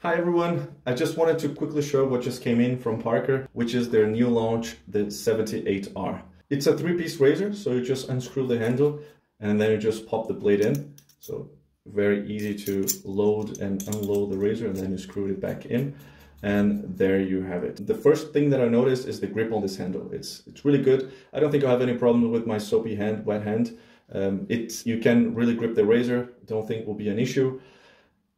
Hi everyone, I just wanted to quickly show what just came in from Parker, which is their new launch, the 78R. It's a 3-piece razor, so you just unscrew the handle and then you just pop the blade in. So very easy to load and unload the razor, and then you screw it back in. And there you have it. The first thing that I noticed is the grip on this handle. It's really good. I don't think I have any problem with my soapy hand, wet hand. You can really grip the razor. Don't think it will be an issue.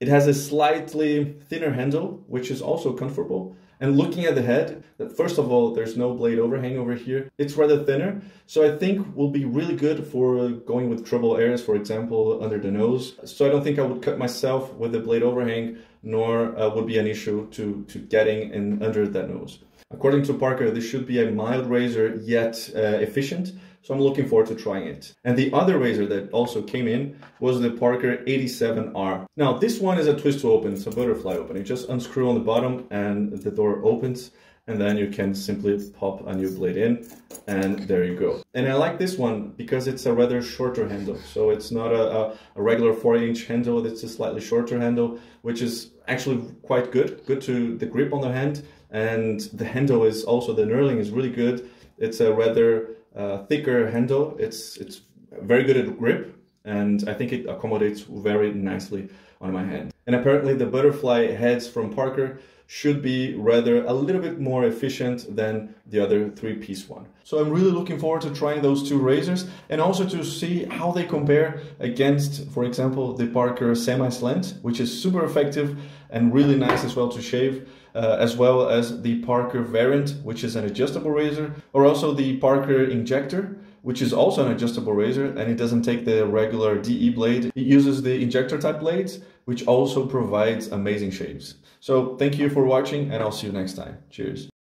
It has a slightly thinner handle, which is also comfortable. And looking at the head, first of all, there's no blade overhang over here. It's rather thinner, so I think will be really good for going with trouble areas, for example, under the nose. So I don't think I would cut myself with the blade overhang, nor would be an issue to getting in under that nose. According to Parker, this should be a mild razor, yet efficient. So I'm looking forward to trying it. And the other razor that also came in was the Parker 87R. Now this one is a twist to open, it's a butterfly open. You just unscrew on the bottom and the door opens, and then you can simply pop a new blade in, and there you go. And I like this one because it's a rather shorter handle. So it's not a regular 4-inch handle, it's a slightly shorter handle, which is actually quite good. Good to the grip on the hand, and the handle is also, the knurling is really good. It's a rather thicker handle. It's very good at grip, and I think it accommodates very nicely on my hand. And apparently the butterfly heads from Parker should be rather a little bit more efficient than the other 3-piece one. So I'm really looking forward to trying those two razors, and also to see how they compare against, for example, the Parker semi-slant, which is super effective and really nice as well to shave, as well as the Parker variant, which is an adjustable razor, or also the Parker injector, which is also an adjustable razor, and it doesn't take the regular DE blade. It uses the injector type blades, which also provides amazing shaves. So thank you for watching, and I'll see you next time. Cheers.